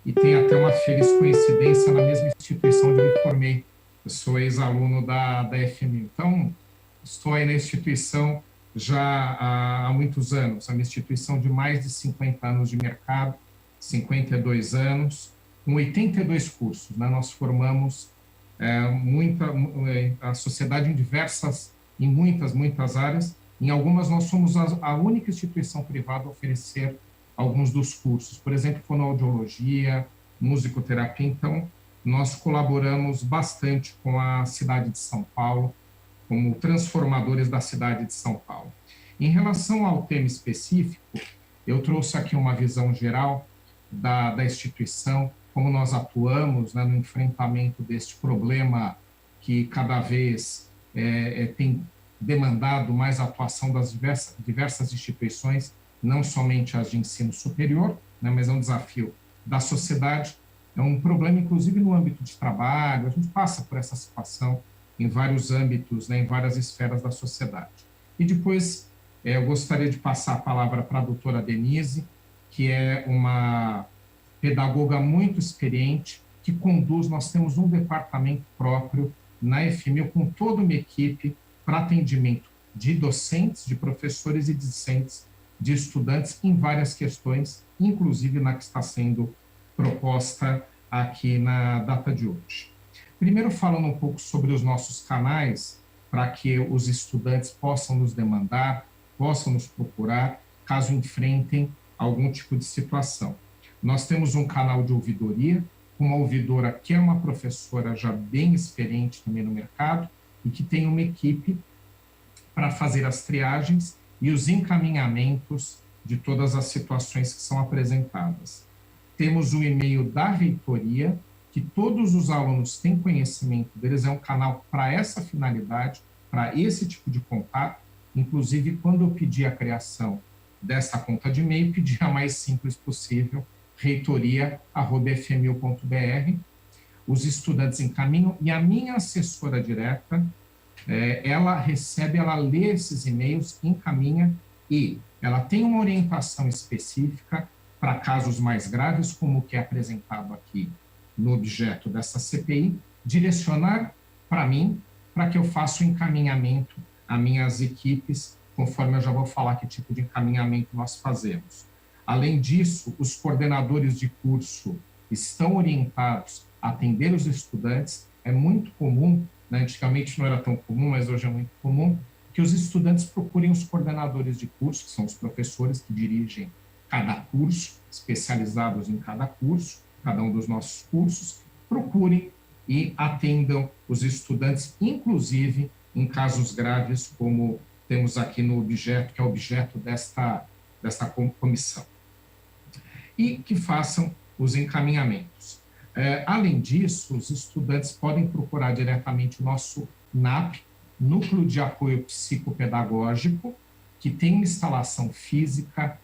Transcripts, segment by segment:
e tem até uma feliz coincidência na mesma instituição onde me formei. Eu sou ex-aluno da FMU. Então, estou aí na instituição já há muitos anos, é uma instituição de mais de 50 anos de mercado, 52 anos, com 82 cursos. Né? Nós formamos a sociedade em muitas áreas. Em algumas, nós somos a única instituição privada a oferecer alguns dos cursos, por exemplo, fonoaudiologia, musicoterapia. Então, nós colaboramos bastante com a cidade de São Paulo, como transformadores da cidade de São Paulo. Em relação ao tema específico, eu trouxe aqui uma visão geral da instituição, como nós atuamos, né, no enfrentamento deste problema que cada vez tem demandado mais a atuação das diversas instituições, não somente as de ensino superior, né, mas é um desafio da sociedade, é um problema, inclusive, no âmbito de trabalho. A gente passa por essa situação em vários âmbitos, né, em várias esferas da sociedade. E depois, eu gostaria de passar a palavra para a doutora Denise, que é uma pedagoga muito experiente, que conduz, nós temos um departamento próprio na FMU, com toda uma equipe para atendimento de docentes, de professores e discentes, de estudantes em várias questões, inclusive na que está sendo proposta aqui na data de hoje. Primeiro, falando um pouco sobre os nossos canais, para que os estudantes possam nos demandar, possam nos procurar, caso enfrentem algum tipo de situação. Nós temos um canal de ouvidoria, uma ouvidora que é uma professora já bem experiente também no mercado e que tem uma equipe para fazer as triagens e os encaminhamentos de todas as situações que são apresentadas. Temos o e-mail da reitoria, que todos os alunos têm conhecimento deles, é um canal para essa finalidade, para esse tipo de contato. Inclusive, quando eu pedi a criação dessa conta de e-mail, pedi a mais simples possível, reitoria@fmu.br. Os estudantes encaminham e a minha assessora direta, ela recebe, ela lê esses e-mails, encaminha e ela tem uma orientação específica para casos mais graves, como o que é apresentado aqui no objeto dessa CPI, direcionar para mim, para que eu faça o encaminhamento a minhas equipes, conforme eu já vou falar que tipo de encaminhamento nós fazemos. Além disso, os coordenadores de curso estão orientados a atender os estudantes. É muito comum, né? Antigamente não era tão comum, mas hoje é muito comum, que os estudantes procurem os coordenadores de curso, que são os professores que dirigem cada curso, especializados em cada curso, cada um dos nossos cursos, procurem e atendam os estudantes, inclusive em casos graves, como temos aqui no objeto, que é objeto desta comissão. E que façam os encaminhamentos. Além disso, os estudantes podem procurar diretamente o nosso NAP, Núcleo de Apoio Psicopedagógico, que tem uma instalação física,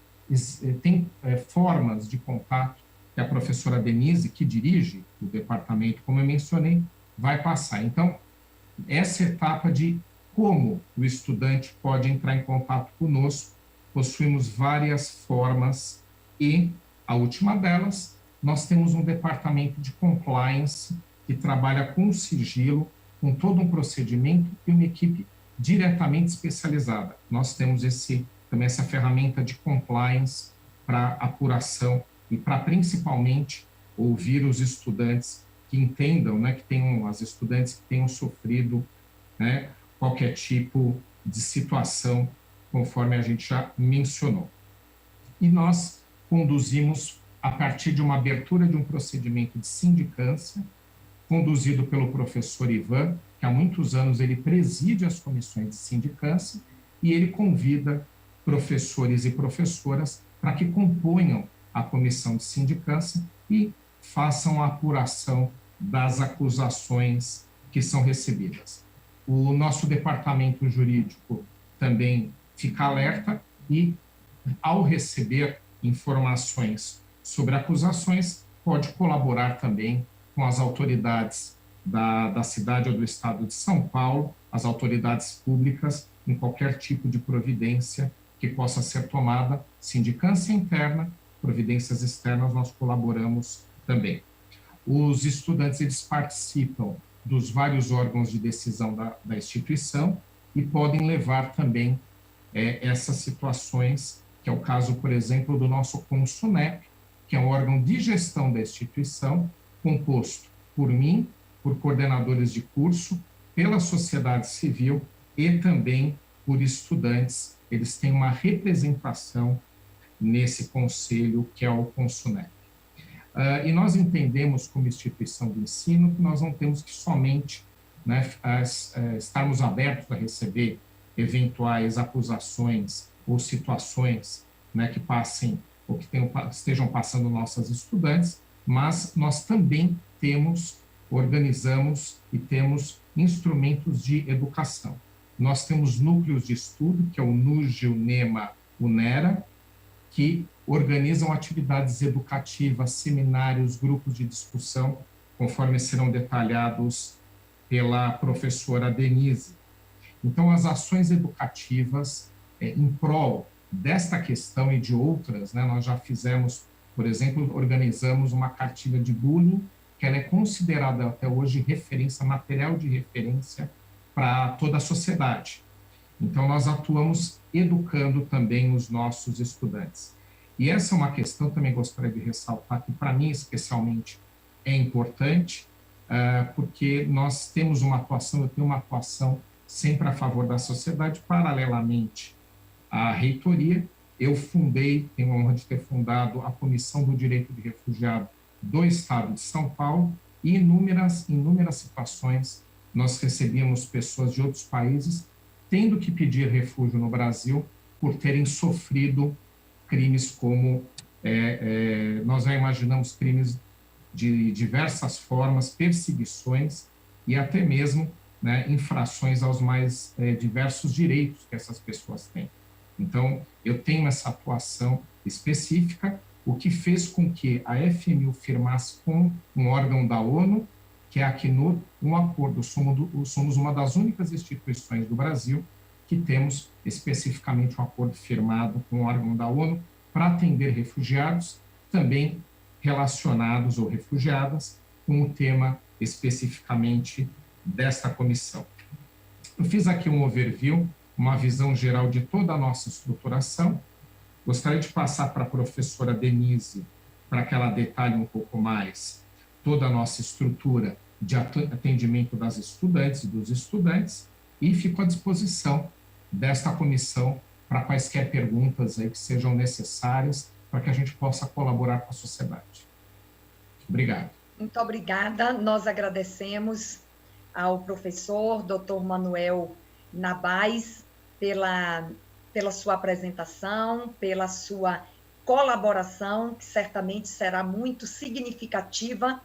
tem formas de contato que a professora Denise, que dirige o departamento, como eu mencionei, vai passar. Então, essa etapa de como o estudante pode entrar em contato conosco, possuímos várias formas e, a última delas, nós temos um departamento de compliance que trabalha com sigilo, com todo um procedimento e uma equipe diretamente especializada. Nós temos também essa ferramenta de compliance para apuração e para, principalmente, ouvir os estudantes que entendam, né, as estudantes que tenham sofrido, né, qualquer tipo de situação, conforme a gente já mencionou. E nós conduzimos, a partir de uma abertura de um procedimento de sindicância, conduzido pelo professor Ivan, que há muitos anos ele preside as comissões de sindicância, e ele convida professores e professoras para que componham a comissão de sindicância e façam a apuração das acusações que são recebidas. O nosso departamento jurídico também fica alerta e, ao receber informações sobre acusações, pode colaborar também com as autoridades da cidade ou do estado de São Paulo, as autoridades públicas, em qualquer tipo de providência que possa ser tomada, sindicância interna, providências externas, nós colaboramos também. Os estudantes, eles participam dos vários órgãos de decisão da instituição e podem levar também essas situações, que é o caso, por exemplo, do nosso Consunep, que é um órgão de gestão da instituição, composto por mim, por coordenadores de curso, pela sociedade civil e também por estudantes. Eles têm uma representação nesse conselho, que é o Consunep. E nós entendemos, como instituição de ensino, que nós não temos que somente, né, estarmos abertos a receber eventuais acusações ou situações, né, que passem ou que estejam passando nossas estudantes, mas nós também organizamos e temos instrumentos de educação. Nós temos núcleos de estudo, que é o NUGE, o NEMA, o NERA, que organizam atividades educativas, seminários, grupos de discussão, conforme serão detalhados pela professora Denise. Então, as ações educativas em prol desta questão e de outras, né, nós já fizemos, por exemplo, organizamos uma cartilha de bullying, que ela é considerada até hoje referência, material de referência para toda a sociedade. Então, nós atuamos educando também os nossos estudantes. E essa é uma questão, também gostaria de ressaltar, que para mim, especialmente, é importante, porque nós temos uma atuação, eu tenho uma atuação sempre a favor da sociedade, paralelamente à reitoria. Eu tenho a honra de ter fundado a Comissão do Direito de Refugiado do Estado de São Paulo, e em inúmeras situações nós recebíamos pessoas de outros países tendo que pedir refúgio no Brasil por terem sofrido crimes como, nós já imaginamos, crimes de diversas formas, perseguições e até mesmo, né, infrações aos mais diversos direitos que essas pessoas têm. Então, eu tenho essa atuação específica, o que fez com que a FMU firmasse com um órgão da ONU, que é a Acnur, um acordo. Somos uma das únicas instituições do Brasil que temos especificamente um acordo firmado com o órgão da ONU para atender refugiados, também relacionados ou refugiadas, com o tema especificamente desta comissão. Eu fiz aqui um overview, uma visão geral de toda a nossa estruturação. Gostaria de passar para a professora Denise, para que ela detalhe um pouco mais toda a nossa estrutura de atendimento das estudantes e dos estudantes, e fico à disposição desta comissão para quaisquer perguntas aí que sejam necessárias para que a gente possa colaborar com a sociedade. Obrigado. Muito obrigada. Nós agradecemos ao professor Dr. Manuel Nabais pela sua apresentação, pela sua colaboração, que certamente será muito significativa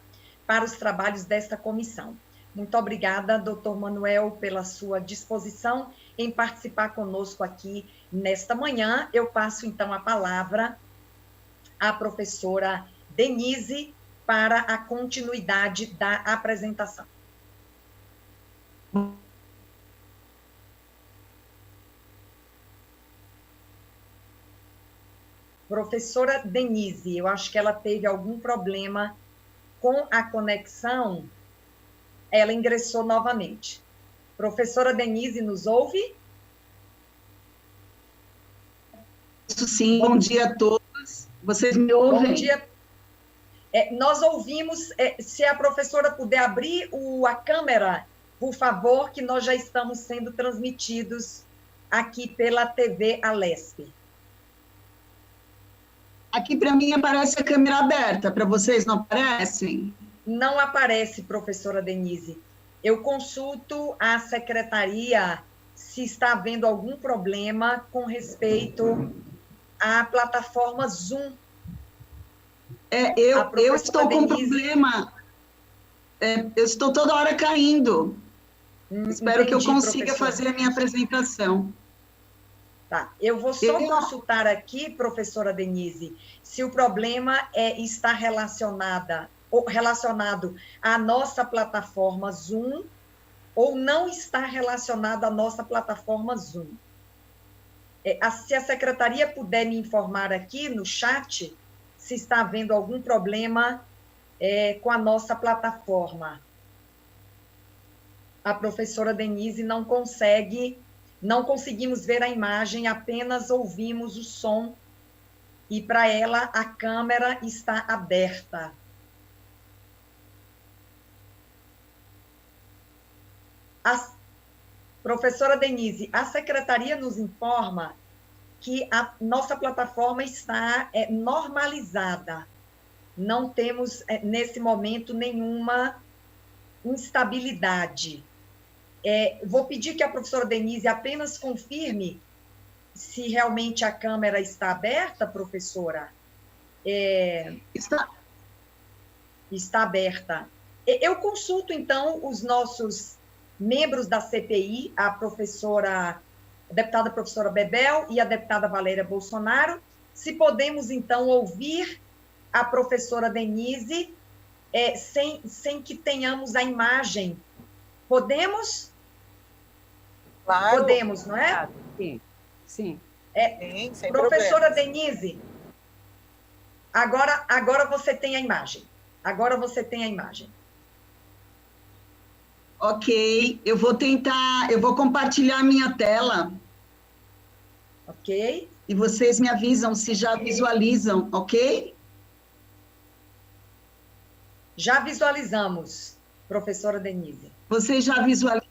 para os trabalhos desta comissão. Muito obrigada, doutor Manuel, pela sua disposição em participar conosco aqui nesta manhã. Eu passo, então, a palavra à professora Denise para a continuidade da apresentação. Professora Denise, eu acho que ela teve algum problema com a conexão. Ela ingressou novamente. Professora Denise, nos ouve? Sim, bom dia a todos. Vocês me ouvem? Bom dia. Nós ouvimos. Se a professora puder abrir a câmera, por favor, que nós já estamos sendo transmitidos aqui pela TV Alesp. Aqui para mim aparece a câmera aberta, para vocês não aparecem? Não aparece, professora Denise. Eu consulto a secretaria se está havendo algum problema com respeito à plataforma Zoom. Eu estou com problema. Eu estou toda hora caindo. Espero que eu consiga fazer a minha apresentação. Tá, eu vou só consultar aqui, professora Denise, se o problema está relacionado à nossa plataforma Zoom ou não está relacionado à nossa plataforma Zoom. Se a secretaria puder me informar aqui no chat se está havendo algum problema com a nossa plataforma. A professora Denise não conseguimos ver a imagem, apenas ouvimos o som, e para ela a câmera está aberta. Professora Denise, a secretaria nos informa que a nossa plataforma está normalizada. Não temos, nesse momento, nenhuma instabilidade. Vou pedir que a professora Denise apenas confirme se realmente a câmera está aberta, professora. Está aberta. Eu consulto, então, os nossos membros da CPI, a deputada professora Bebel e a deputada Valéria Bolsonaro, se podemos, então, ouvir a professora Denise sem que tenhamos a imagem. Podemos? Claro. Podemos, não é? Sim. Sim, sem professora problemas. Denise, agora você tem a imagem. Agora você tem a imagem. Ok, eu vou compartilhar a minha tela. Ok. E vocês me avisam se já visualizam, ok? Já visualizamos, professora Denise. Vocês já visualizam?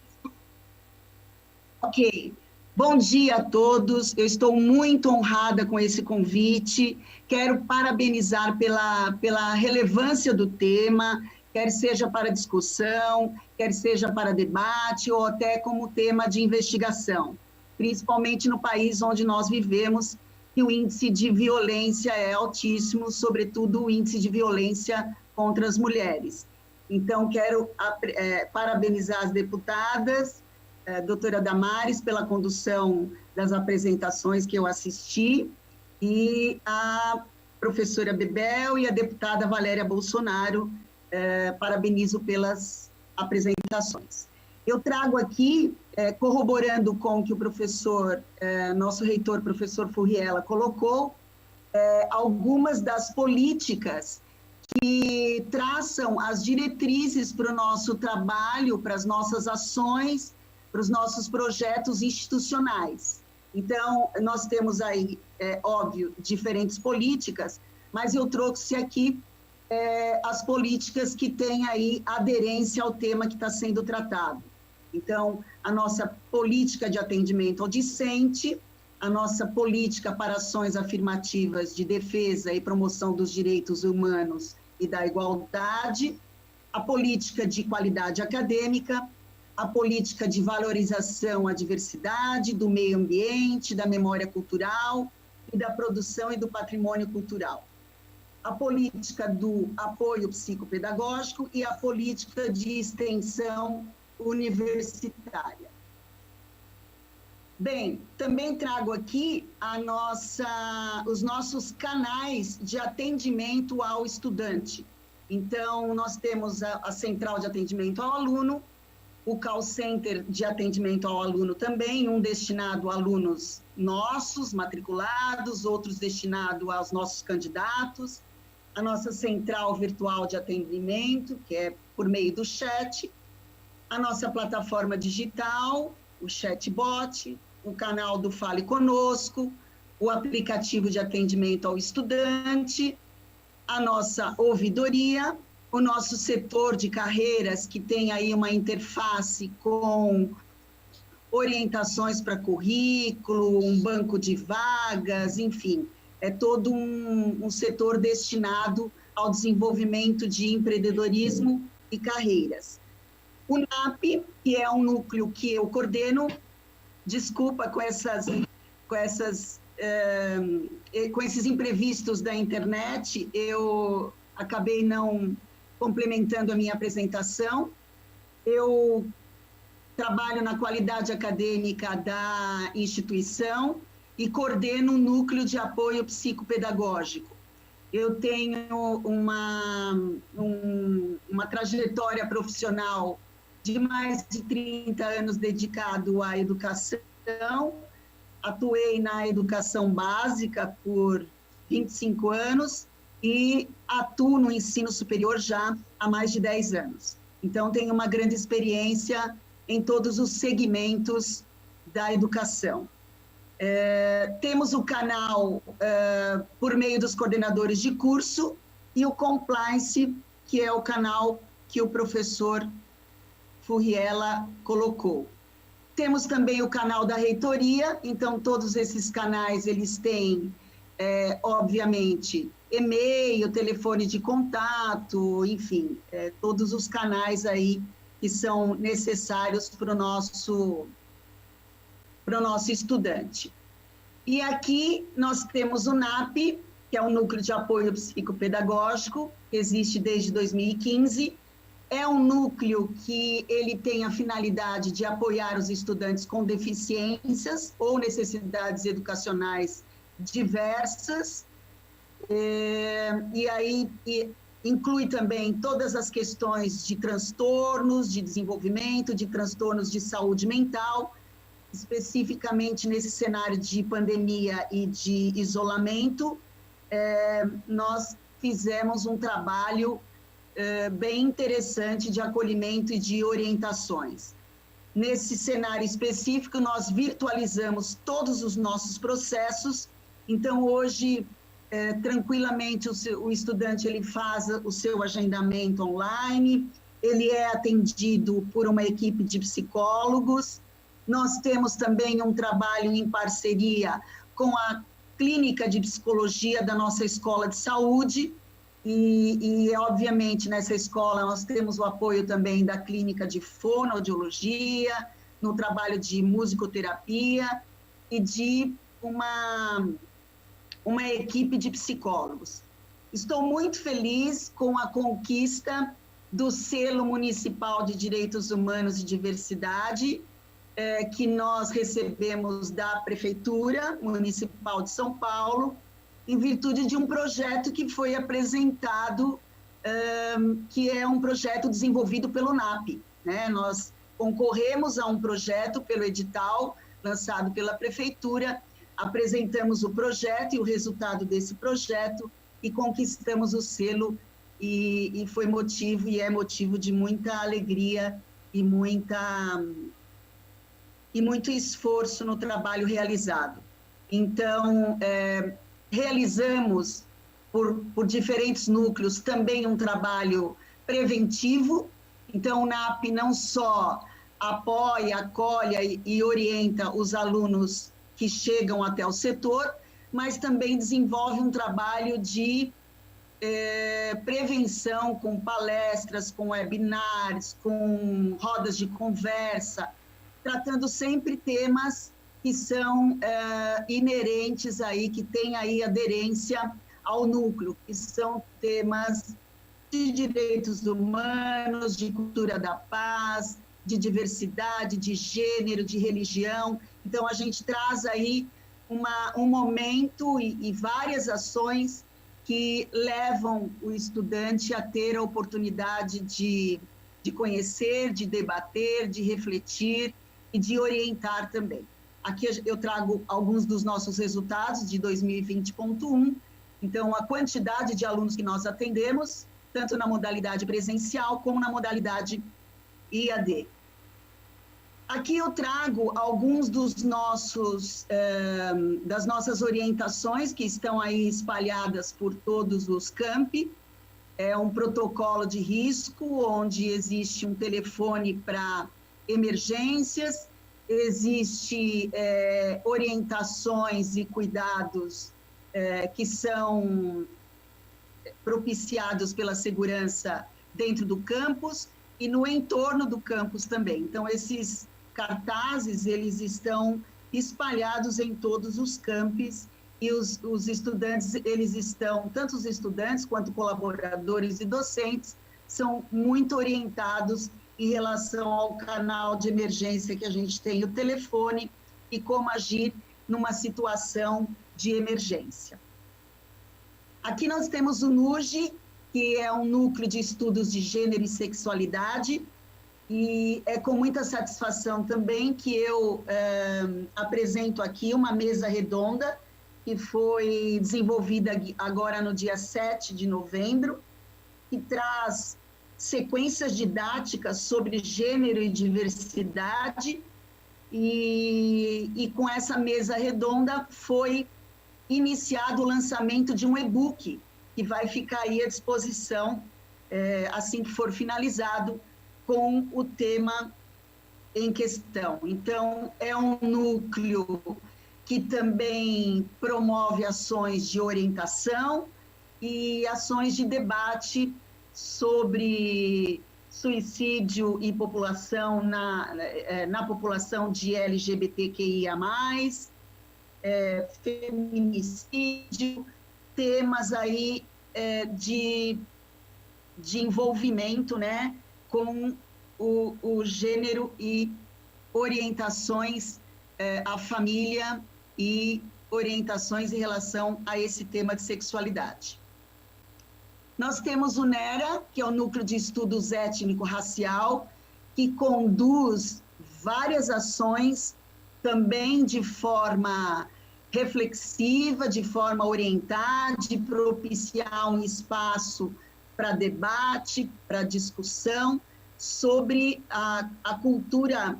Ok. Bom dia a todos, eu estou muito honrada com esse convite, quero parabenizar pela relevância do tema, quer seja para discussão, quer seja para debate ou até como tema de investigação, principalmente no país onde nós vivemos, que o índice de violência é altíssimo, sobretudo o índice de violência contra as mulheres. Então, quero parabenizar as deputadas, doutora Damares, pela condução das apresentações que eu assisti, e a professora Bebel e a deputada Valéria Bolsonaro, parabenizo pelas apresentações. Eu trago aqui, corroborando com o que o professor, nosso reitor, professor Furriela, colocou, algumas das políticas que traçam as diretrizes para o nosso trabalho, para as nossas ações, para os nossos projetos institucionais. Então, nós temos aí, óbvio, diferentes políticas, mas eu trouxe aqui as políticas que têm aí aderência ao tema que está sendo tratado. Então, a nossa política de atendimento ao discente, a nossa política para ações afirmativas de defesa e promoção dos direitos humanos e da igualdade, a política de qualidade acadêmica, a política de valorização à diversidade, do meio ambiente, da memória cultural e da produção e do patrimônio cultural. A política do apoio psicopedagógico e a política de extensão universitária. Bem, também trago aqui os nossos canais de atendimento ao estudante. Então, nós temos a central de atendimento ao aluno, o call center de atendimento ao aluno também, um destinado a alunos nossos, matriculados, outros destinados aos nossos candidatos, a nossa central virtual de atendimento, que é por meio do chat, a nossa plataforma digital, o chatbot, o canal do Fale Conosco, o aplicativo de atendimento ao estudante, a nossa ouvidoria, o nosso setor de carreiras, que tem aí uma interface com orientações para currículo, um banco de vagas, enfim, é todo um setor destinado ao desenvolvimento de empreendedorismo e carreiras. O NAP, que é um núcleo que eu coordeno, desculpa com esses imprevistos da internet, eu acabei não complementando a minha apresentação. Eu trabalho na qualidade acadêmica da instituição e coordeno um núcleo de apoio psicopedagógico. Eu tenho uma trajetória profissional de mais de 30 anos dedicado à educação. Atuei na educação básica por 25 anos, e atuo no ensino superior já há mais de 10 anos. Então, tenho uma grande experiência em todos os segmentos da educação. Temos o canal por meio dos coordenadores de curso e o Compliance, que é o canal que o professor Furriela colocou. Temos também o canal da reitoria, então todos esses canais, eles têm, obviamente, e-mail, telefone de contato, enfim, todos os canais aí que são necessários para o nosso estudante. E aqui nós temos o NAP, que é o Núcleo de Apoio Psicopedagógico, que existe desde 2015. É um núcleo que ele tem a finalidade de apoiar os estudantes com deficiências ou necessidades educacionais diversas, e aí inclui também todas as questões de transtornos de desenvolvimento, de transtornos de saúde mental, especificamente nesse cenário de pandemia e de isolamento. Nós fizemos um trabalho bem interessante de acolhimento e de orientações. Nesse cenário específico, nós virtualizamos todos os nossos processos, então hoje, tranquilamente, o estudante ele faz o seu agendamento online, ele é atendido por uma equipe de psicólogos. Nós temos também um trabalho em parceria com a clínica de psicologia da nossa escola de saúde, e obviamente, nessa escola, nós temos o apoio também da clínica de fonoaudiologia, no trabalho de musicoterapia e de uma equipe de psicólogos. Estou muito feliz com a conquista do Selo Municipal de Direitos Humanos e Diversidade, que nós recebemos da Prefeitura Municipal de São Paulo, em virtude de um projeto que foi apresentado, que é um projeto desenvolvido pelo NAP, né? Nós concorremos a um projeto pelo edital lançado pela Prefeitura, apresentamos o projeto e o resultado desse projeto e conquistamos o selo, e foi motivo e é motivo de muita alegria e muito esforço no trabalho realizado. Então, realizamos, por diferentes núcleos, também um trabalho preventivo. Então, o NAP não só apoia, acolhe e orienta os alunos que chegam até o setor, mas também desenvolve um trabalho de prevenção com palestras, com webinars, com rodas de conversa, tratando sempre temas que são inerentes aí, que têm aí aderência ao núcleo, que são temas de direitos humanos, de cultura da paz, de diversidade, de gênero, de religião. Então, a gente traz aí um momento e várias ações que levam o estudante a ter a oportunidade de conhecer, de debater, de refletir e de orientar também. Aqui eu trago alguns dos nossos resultados de 2020.1. Então, a quantidade de alunos que nós atendemos, tanto na modalidade presencial como na modalidade IAD. Aqui eu trago alguns das nossas orientações que estão aí espalhadas por todos os campi. É um protocolo de risco, onde existe um telefone para emergências, existe orientações e cuidados que são propiciados pela segurança dentro do campus e no entorno do campus também. Então, esses cartazes, eles estão espalhados em todos os campos, e os estudantes, eles estão, tanto os estudantes quanto colaboradores e docentes, são muito orientados em relação ao canal de emergência que a gente tem, o telefone, e como agir numa situação de emergência. Aqui nós temos o NUGE, que é um núcleo de estudos de gênero e sexualidade, e é com muita satisfação também que eu apresento aqui uma mesa redonda que foi desenvolvida agora no dia 7 de novembro, que traz sequências didáticas sobre gênero e diversidade, e com essa mesa redonda foi iniciado o lançamento de um e-book, que vai ficar aí à disposição, assim que for finalizado, com o tema em questão. Então, é um núcleo que também promove ações de orientação e ações de debate sobre suicídio e população na população de LGBTQIA+, feminicídio, temas aí de envolvimento, né, com o gênero e orientações à família e orientações em relação a esse tema de sexualidade. Nós temos o NERA, que é o Núcleo de Estudos Étnico-Racial, que conduz várias ações, também de forma reflexiva, de forma orientada, de propiciar um espaço para debate, para discussão sobre a cultura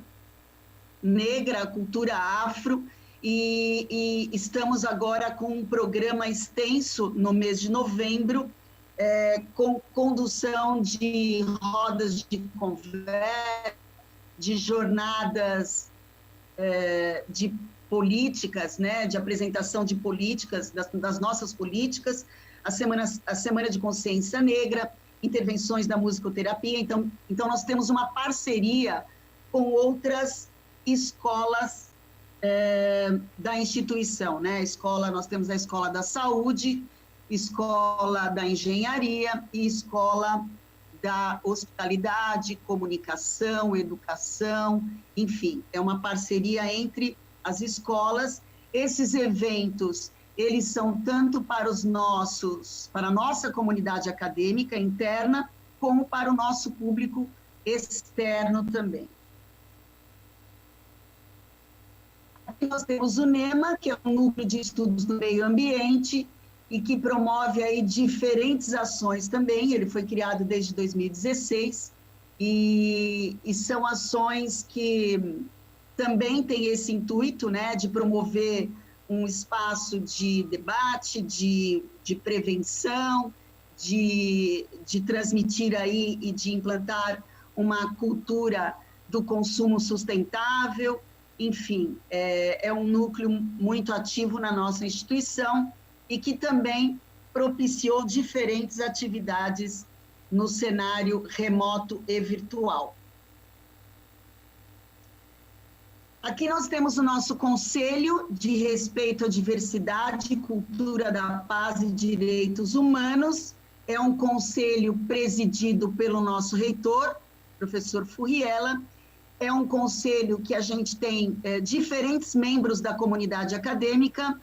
negra, a cultura afro, e estamos agora com um programa extenso no mês de novembro, com condução de rodas de conversa, de jornadas de políticas, né, de apresentação de políticas, das nossas políticas, a Semana de Consciência Negra, intervenções da musicoterapia. Então nós temos uma parceria com outras escolas da instituição, né? Nós temos a Escola da Saúde, Escola da Engenharia e Escola da Hospitalidade, Comunicação, Educação, enfim, é uma parceria entre as escolas. Esses eventos, eles são tanto para a nossa comunidade acadêmica interna, como para o nosso público externo também. Aqui nós temos o NEMA, que é um núcleo de estudos do meio ambiente, e que promove aí diferentes ações também. Ele foi criado desde 2016, e são ações que também têm esse intuito, né, de promover um espaço de debate, de prevenção, de transmitir aí e de implantar uma cultura do consumo sustentável. Enfim, é um núcleo muito ativo na nossa instituição e que também propiciou diferentes atividades no cenário remoto e virtual. Aqui nós temos o nosso Conselho de Respeito à Diversidade, Cultura da Paz e Direitos Humanos. É um conselho presidido pelo nosso reitor, professor Furriela. É um conselho que a gente tem diferentes membros da comunidade acadêmica.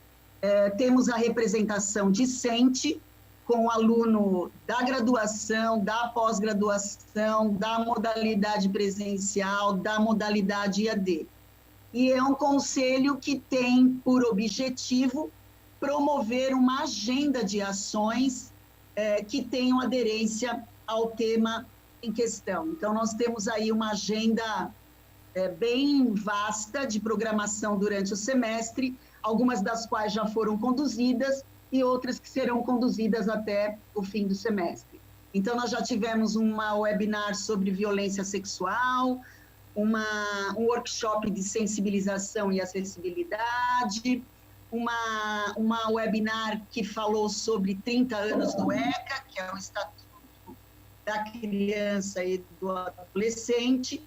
Temos a representação discente, com aluno da graduação, da pós-graduação, da modalidade presencial, da modalidade IAD. E é um conselho que tem por objetivo promover uma agenda de ações que tenham aderência ao tema em questão. Então, nós temos aí uma agenda bem vasta de programação durante o semestre, algumas das quais já foram conduzidas e outras que serão conduzidas até o fim do semestre. Então, nós já tivemos uma webinar sobre violência sexual, um workshop de sensibilização e acessibilidade, uma webinar que falou sobre 30 anos do ECA, que é o Estatuto da Criança e do Adolescente,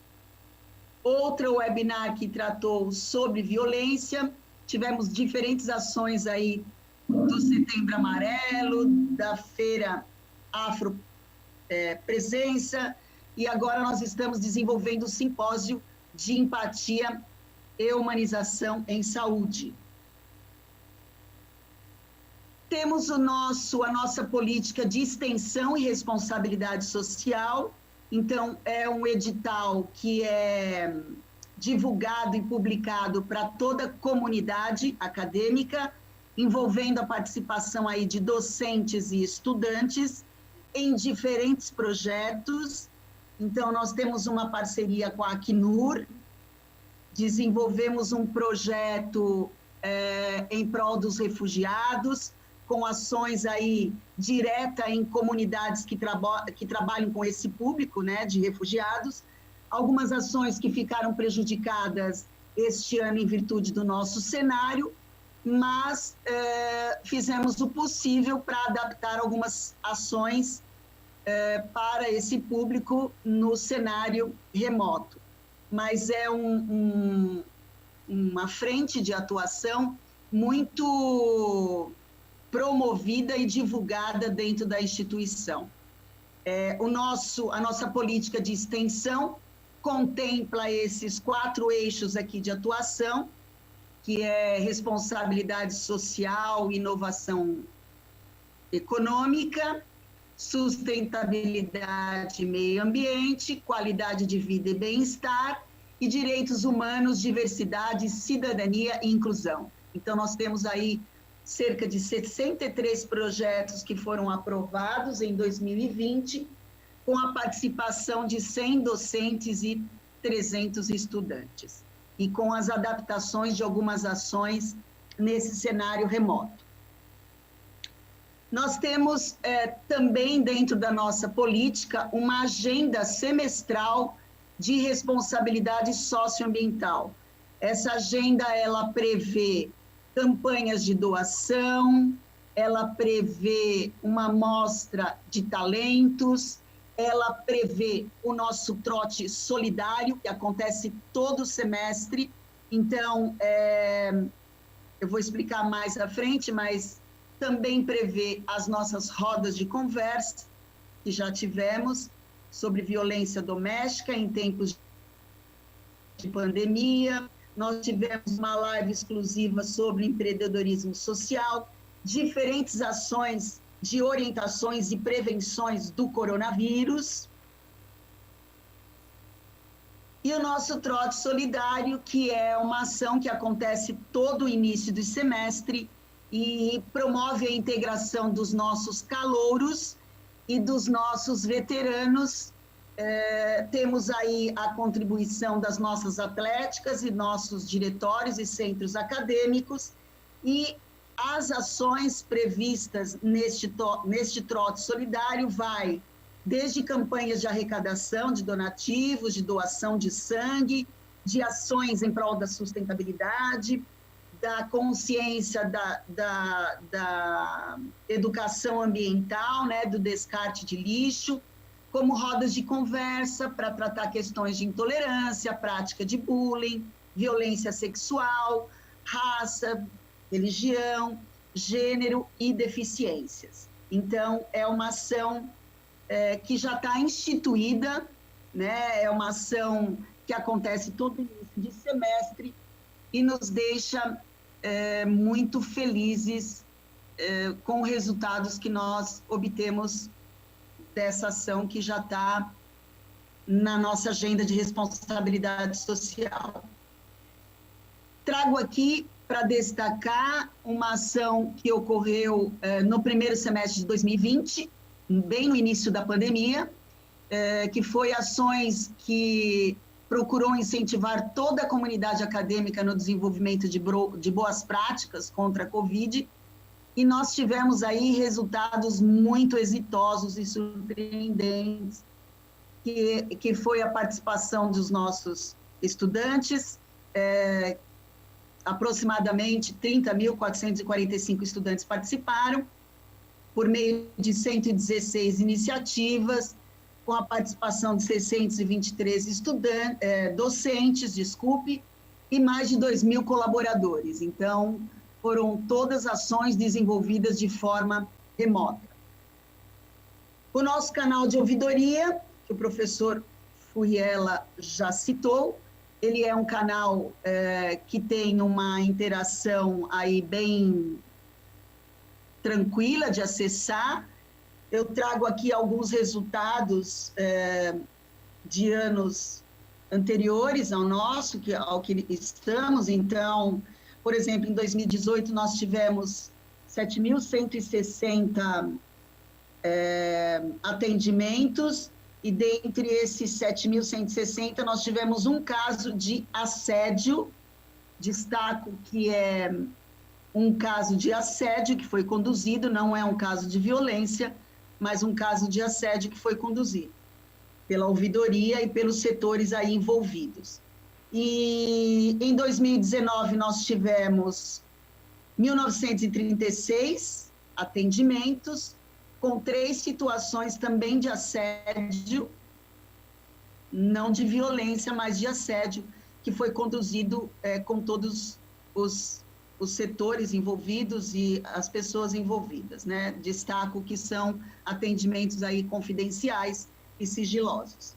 outra webinar que tratou sobre violência. Tivemos diferentes ações aí do Setembro Amarelo, da Feira Afro Presença, e agora nós estamos desenvolvendo o simpósio de empatia e humanização em saúde. Temos a nossa política de extensão e responsabilidade social. Então, é um edital que é divulgado e publicado para toda a comunidade acadêmica. envolvendo a participação aí de docentes e estudantes em diferentes projetos. Então, nós temos uma parceria com a Acnur, desenvolvemos um projeto em prol dos refugiados, com ações aí direta em comunidades que trabalham com esse público, né, de refugiados. Algumas ações que ficaram prejudicadas este ano em virtude do nosso cenário, mas fizemos o possível para adaptar algumas ações para esse público no cenário remoto. Mas é uma frente de atuação muito promovida e divulgada dentro da instituição. A nossa política de extensão contempla esses 4 eixos aqui de atuação, que é responsabilidade social, inovação econômica, sustentabilidade e meio ambiente, qualidade de vida e bem-estar, e direitos humanos, diversidade, cidadania e inclusão. Então, nós temos aí cerca de 63 projetos que foram aprovados em 2020, com a participação de 100 docentes e 300 estudantes, e com as adaptações de algumas ações nesse cenário remoto. Nós temos também, dentro da nossa política, uma agenda semestral de responsabilidade socioambiental. Essa agenda, ela prevê campanhas de doação, ela prevê uma mostra de talentos, ela prevê o nosso trote solidário, que acontece todo semestre. Então, eu vou explicar mais à frente, mas também prevê as nossas rodas de conversa, que já tivemos, sobre violência doméstica em tempos de pandemia. Nós tivemos uma live exclusiva sobre empreendedorismo social, diferentes ações de orientações e prevenções do coronavírus. E o nosso trote solidário, que é uma ação que acontece todo o início do semestre e promove a integração dos nossos calouros e dos nossos veteranos. Temos aí a contribuição das nossas atléticas e nossos diretórios e centros acadêmicos, e as ações previstas neste trote solidário vai desde campanhas de arrecadação de donativos, de doação de sangue, de ações em prol da sustentabilidade, da consciência da educação ambiental, né, do descarte de lixo, como rodas de conversa para tratar questões de intolerância, prática de bullying, violência sexual, raça, religião, gênero e deficiências. Então, é uma ação que já está instituída, né? É uma ação que acontece todo início de semestre e nos deixa muito felizes com os resultados que nós obtemos dessa ação que já está na nossa agenda de responsabilidade social. Trago aqui para destacar uma ação que ocorreu no primeiro semestre de 2020, bem no início da pandemia, que foi ações que procurou incentivar toda a comunidade acadêmica no desenvolvimento de boas práticas contra a Covid, e nós tivemos aí resultados muito exitosos e surpreendentes, que foi a participação dos nossos estudantes, aproximadamente 30.445 estudantes participaram, por meio de 116 iniciativas, com a participação de 623 docentes, e mais de 2.000 colaboradores. Então, foram todas ações desenvolvidas de forma remota. O nosso canal de ouvidoria, que o professor Furriela já citou, ele é um canal que tem uma interação aí bem tranquila de acessar. Eu trago aqui alguns resultados de anos anteriores ao nosso, ao que estamos. Então, Por exemplo, em 2018, nós tivemos 7.160 atendimentos, e dentre esses 7.160, nós tivemos um caso de assédio. Destaco que é um caso de assédio que foi conduzido, não é um caso de violência, mas um caso de assédio que foi conduzido pela ouvidoria e pelos setores aí envolvidos. E em 2019 nós tivemos 1.936 atendimentos, com 3 situações também de assédio, não de violência, mas de assédio, que foi conduzido com todos os setores envolvidos e as pessoas envolvidas, né? Destaco que são atendimentos aí confidenciais e sigilosos.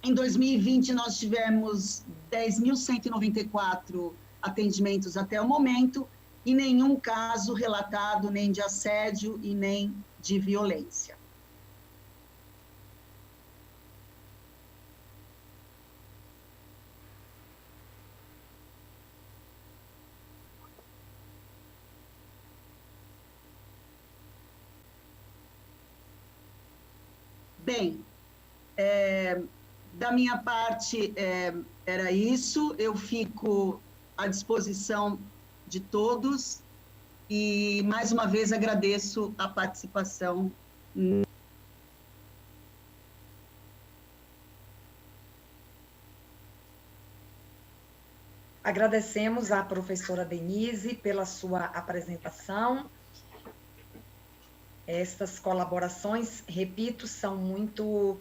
Em 2020, nós tivemos 10.194 atendimentos até o momento, e nenhum caso relatado nem de assédio e nem de violência. Bem, da minha parte era isso. Eu fico à disposição de todos e, mais uma vez, agradeço a participação. Agradecemos à professora Denise pela sua apresentação. Estas colaborações, repito, são muito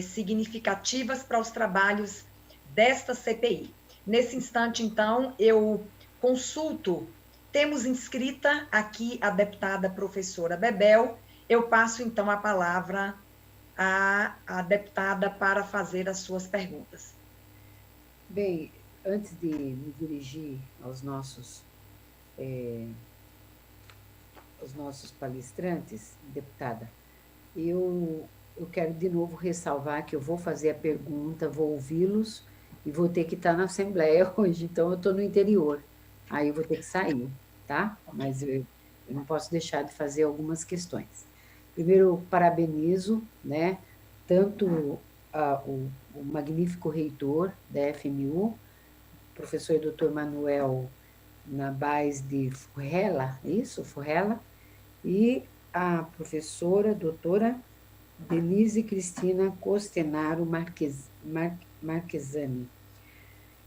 significativas para os trabalhos desta CPI. Nesse instante, então, eu consulto, temos inscrita aqui a deputada professora Bebel. Eu passo, então, a palavra à deputada para fazer as suas perguntas. Bem, antes de me dirigir aos nossos palestrantes, deputada, eu quero de novo ressalvar que eu vou fazer a pergunta, vou ouvi-los e vou ter que estar na Assembleia hoje, então eu estou no interior, aí eu vou ter que sair, tá? Mas eu não posso deixar de fazer algumas questões. Primeiro, parabenizo, né, tanto o magnífico reitor da FMU, professor Dr. Manuel Nabais de Furrella, isso? Furrella? E a professora doutora Denise Cristina Costenaro Marquesani.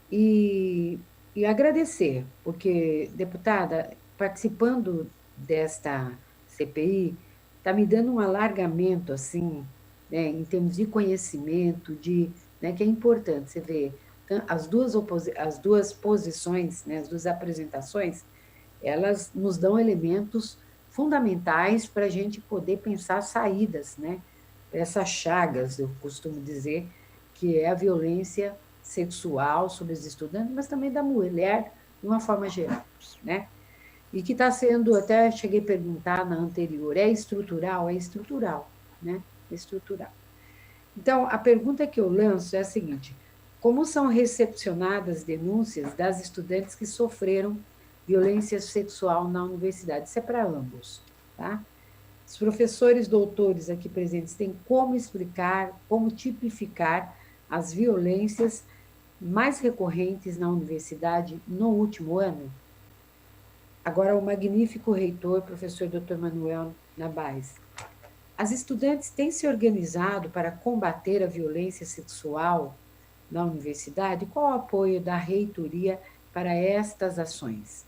E agradecer, porque, deputada, participando desta CPI, está me dando um alargamento, assim, né, em termos de conhecimento, né, que é importante, você vê, as duas posições, né, as duas apresentações, elas nos dão elementos fundamentais para a gente poder pensar saídas, né, para essas chagas, eu costumo dizer, que é a violência sexual sobre os estudantes, mas também da mulher, de uma forma geral, né? E que está sendo, até cheguei a perguntar na anterior, é estrutural? É estrutural, né? É estrutural. Então, a pergunta que eu lanço é a seguinte: como são recepcionadas denúncias das estudantes que sofreram violência sexual na universidade? Isso é para ambos, tá? Os professores doutores aqui presentes têm como explicar, como tipificar as violências mais recorrentes na universidade no último ano? Agora, o magnífico reitor, professor Dr. Manuel Nabais. As estudantes têm se organizado para combater a violência sexual na universidade? Qual o apoio da reitoria para estas ações?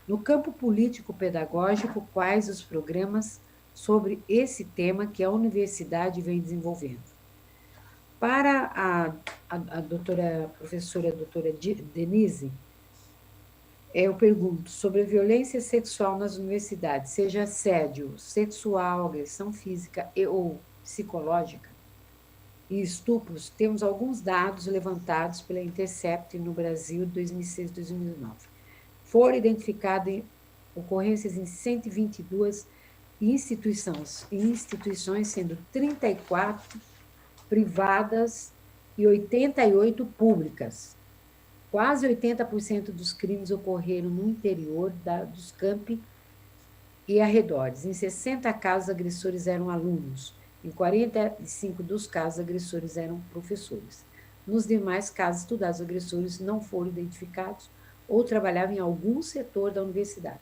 No campo político-pedagógico, quais os programas sobre esse tema que a universidade vem desenvolvendo? Para a professora doutora Denise, eu pergunto sobre a violência sexual nas universidades, seja assédio sexual, agressão física ou psicológica e estupros. Temos alguns dados levantados pela Intercept no Brasil, 2006-2009. Foram identificadas ocorrências em 122 instituições, sendo 34 privadas e 88 públicas. Quase 80% dos crimes ocorreram no interior dos campi e arredores. Em 60 casos, agressores eram alunos. Em 45 dos casos, agressores eram professores. Nos demais casos estudados, agressores não foram identificados ou trabalhavam em algum setor da universidade.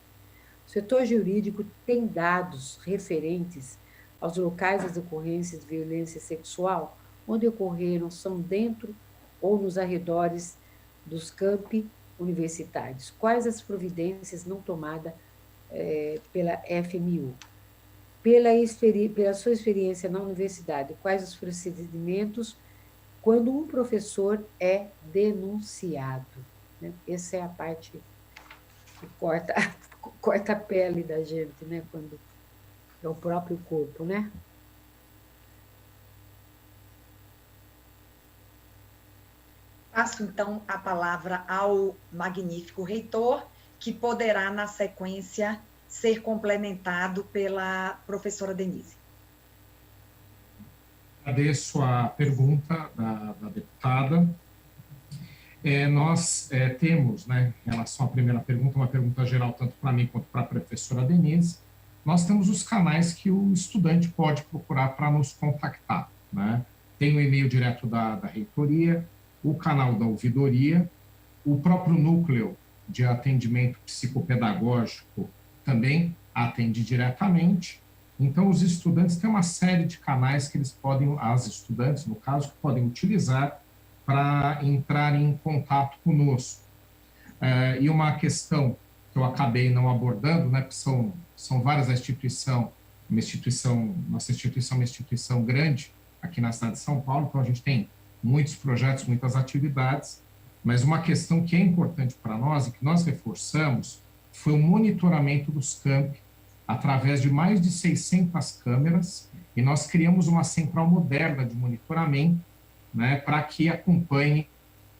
O setor jurídico tem dados referentes aos locais das ocorrências de violência sexual, onde ocorreram, são dentro ou nos arredores dos campi universitários. Quais as providências não tomadas pela FMU? Pela sua experiência na universidade, quais os procedimentos quando um professor é denunciado? Né? Essa é a parte que corta a pele da gente, né? Quando é o próprio corpo, né? Passo, então, a palavra ao magnífico reitor, que poderá, na sequência, ser complementado pela professora Denise. Agradeço a pergunta da deputada. Nós temos, né, em relação à primeira pergunta, uma pergunta geral, tanto para mim quanto para a professora Denise, nós temos os canais que o estudante pode procurar para nos contactar, né? Tem o e-mail direto da reitoria, o canal da ouvidoria, o próprio núcleo de atendimento psicopedagógico também atende diretamente. Então, os estudantes têm uma série de canais que eles podem, as estudantes, no caso, que podem utilizar para entrar em contato conosco. E uma questão que eu acabei não abordando, né, porque são várias a instituição, nossa instituição é uma instituição grande aqui na cidade de São Paulo, então a gente tem muitos projetos, muitas atividades, mas uma questão que é importante para nós e que nós reforçamos foi o monitoramento dos campi através de mais de 600 câmeras, e nós criamos uma central moderna de monitoramento, né, para que acompanhe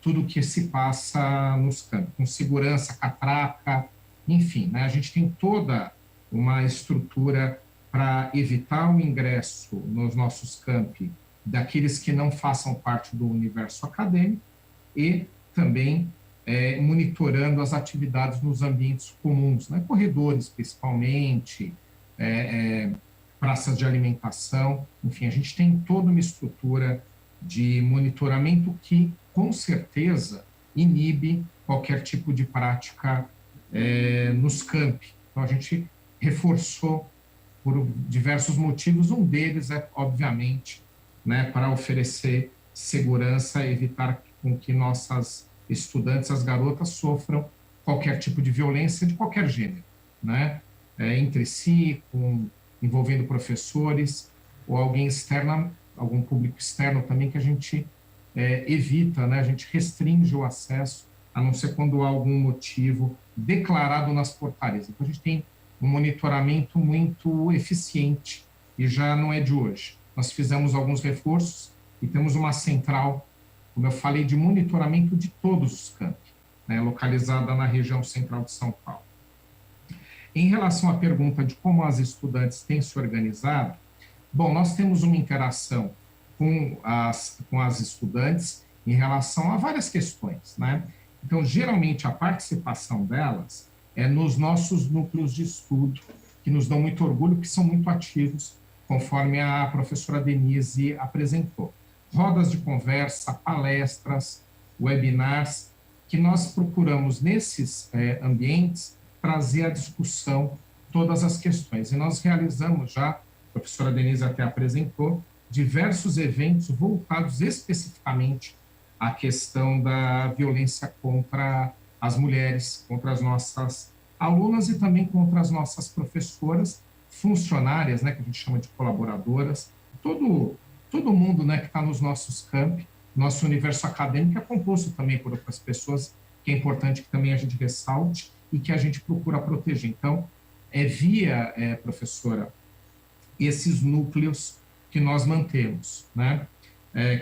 tudo o que se passa nos campi, com segurança, catraca, enfim, né, a gente tem toda uma estrutura para evitar o ingresso nos nossos campi daqueles que não façam parte do universo acadêmico e também monitorando as atividades nos ambientes comuns, né? Corredores principalmente, praças de alimentação, enfim, a gente tem toda uma estrutura de monitoramento que, com certeza, inibe qualquer tipo de prática nos campi. Então, a gente reforçou por diversos motivos, um deles é, obviamente, né, para oferecer segurança, evitar com que nossas estudantes, as garotas, sofram qualquer tipo de violência de qualquer gênero, né, entre si, envolvendo professores ou alguém externo, algum público externo também que a gente evita, né, a gente restringe o acesso, a não ser quando há algum motivo declarado nas portarias. Então, a gente tem um monitoramento muito eficiente e já não é de hoje. Nós fizemos alguns reforços e temos uma central, como eu falei, de monitoramento de todos os campi, né, localizada na região central de São Paulo. Em relação à pergunta de como as estudantes têm se organizado, bom, nós temos uma interação com as estudantes em relação a várias questões, né? Então, geralmente, a participação delas é nos nossos núcleos de estudo, que nos dão muito orgulho, que são muito ativos, conforme a professora Denise apresentou. Rodas de conversa, palestras, webinars, que nós procuramos, nesses ambientes, trazer à discussão todas as questões. E nós realizamos já, a professora Denise até apresentou, diversos eventos voltados especificamente à questão da violência contra as mulheres, contra as nossas alunas e também contra as nossas professoras, funcionárias, né, que a gente chama de colaboradoras, todo mundo, né, que está nos nossos campi, nosso universo acadêmico é composto também por outras pessoas, que é importante que também a gente ressalte e que a gente procura proteger. Então, professora, esses núcleos que nós mantemos, né,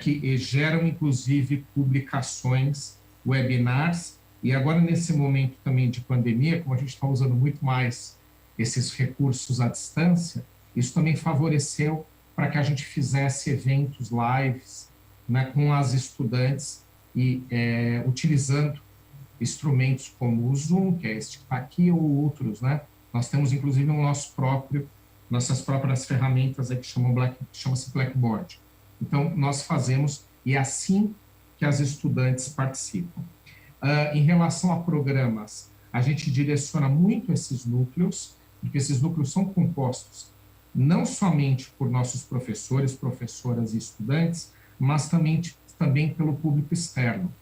que geram, inclusive, publicações, webinars, e agora, nesse momento também de pandemia, como a gente está usando muito mais esses recursos à distância, isso também favoreceu para que a gente fizesse eventos, lives, né, com as estudantes e utilizando instrumentos como o Zoom, que é este que está aqui, ou outros, né? Nós temos, inclusive, nossas próprias ferramentas aí que chama-se Blackboard. Então, nós fazemos, e é assim que as estudantes participam. Em relação a programas, a gente direciona muito esses núcleos, porque esses núcleos são compostos não somente por nossos professores, professoras e estudantes, mas também pelo público externo.